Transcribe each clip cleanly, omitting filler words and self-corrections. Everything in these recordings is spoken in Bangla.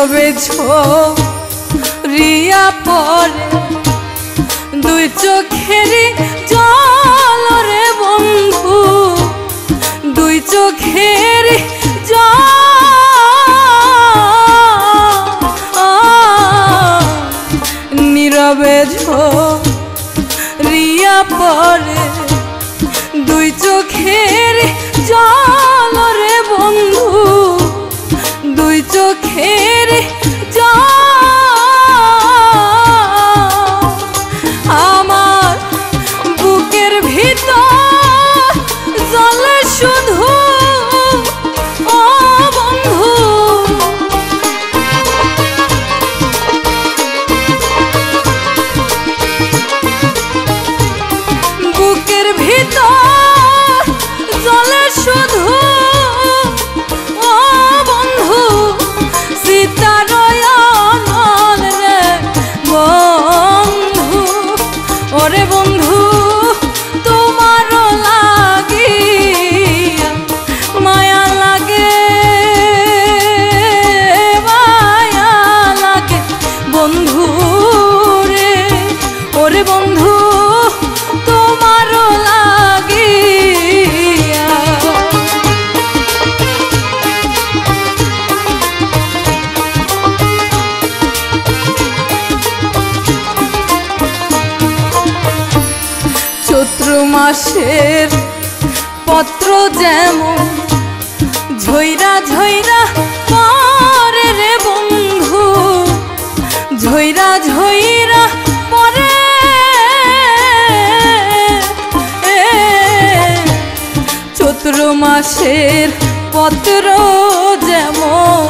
নীরবে ঝরিয়া পড়ে দুই চোখেরই জল রে বন্ধু, দুই চোখেরই জল নীরবে ঝরিয়া পড়ে দুই চোখের জল রে বন্ধু, দুই চোখের জল আমার বুকের ভিতর জলে শুধু ও বন্ধু, বুকের ভিতর জলে শুধু ও বন্ধু সীতারয়ন রে বন্ধু, ওরে বন্ধু তোমার লাগিয়া মায়া লাগে, মায়া লাগে বন্ধু রে, ওরে বন্ধু তোমার লাগিয়া। চৈত্র মাসের পত্র যেমন ঝইরা ঝইরা পরে রে বন্ধু, ঝইরা ঝইরা পরে চৈত্র মাসের পত্র যেমন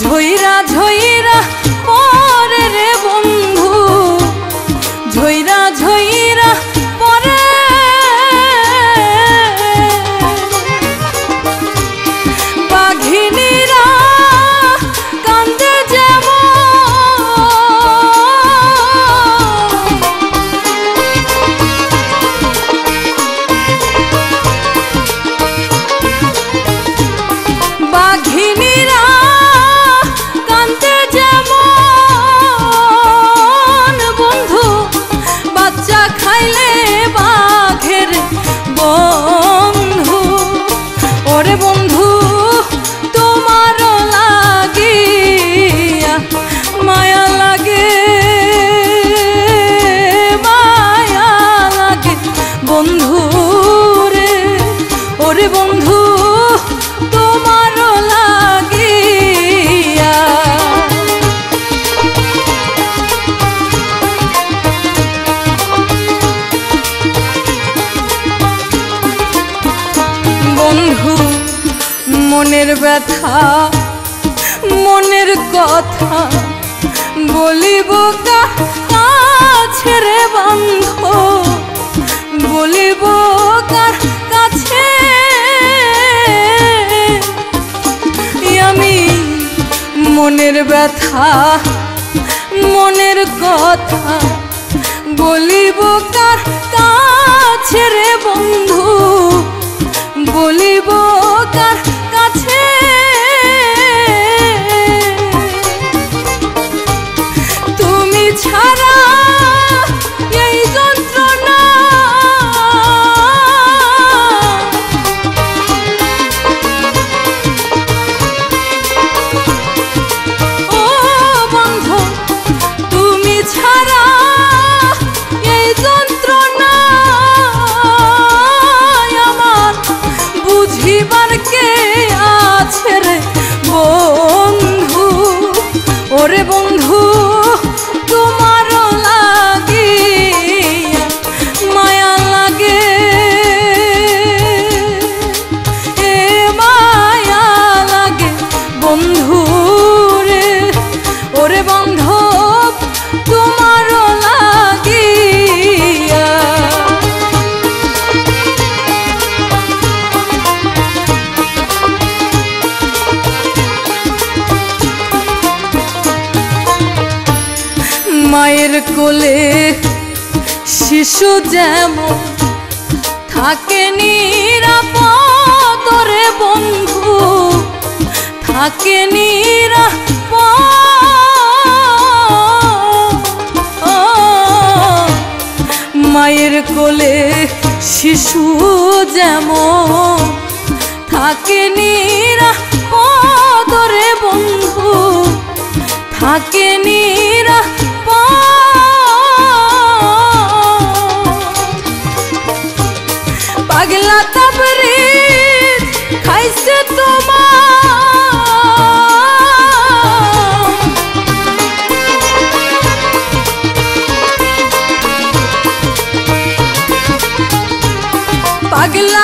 ঝইরা ঝইরা পরে রে বন্ধু, ঝইরা ঝইরা পরে বাঘিনীরা কান্দে যেমন, বাঘিনীরা কান্দে যেমন বন্ধু, বাচ্চা খাইলে বাঘের বন্ধু, ওরে বন্ধু তোমার লাগিয়া মায়া লাগে, মায়া লাগে বন্ধু রে, ওরে বন্ধু তোমার লাগিয়া। বন্ধু মনের ব্যথা মনের কথা বলিব কাছে রে বন্ধু, বলিব কার কাছে আমি মনের ব্যথা মনের কথা বলিব কার কাছে রে বন্ধু, বলিব কার কাছে তুমি ছাড়া এই যন্ত্রণা ও বন্ধু, তুমি ছাড়া এই যন্ত্রণা আমার বুঝিবার কে আছে রে বন্ধু, ওরে বন্ধু তোমার লাগিয়া মায়া লাগে, এ মায়া লাগে বন্ধু রে, ওরে বন্ধু তোমার লাগিয়া। মায়ের কোলে শিশু যেমন থাকে নিরাপদ রে বন্ধু, থাকে নিরাপদ মায়ের কোলে শিশু যেমন থাকে নিরাপদে বন্ধু, থাকে নিরাপদ। পাগলা তাবরিজ খাইছে তোমার, পাগলা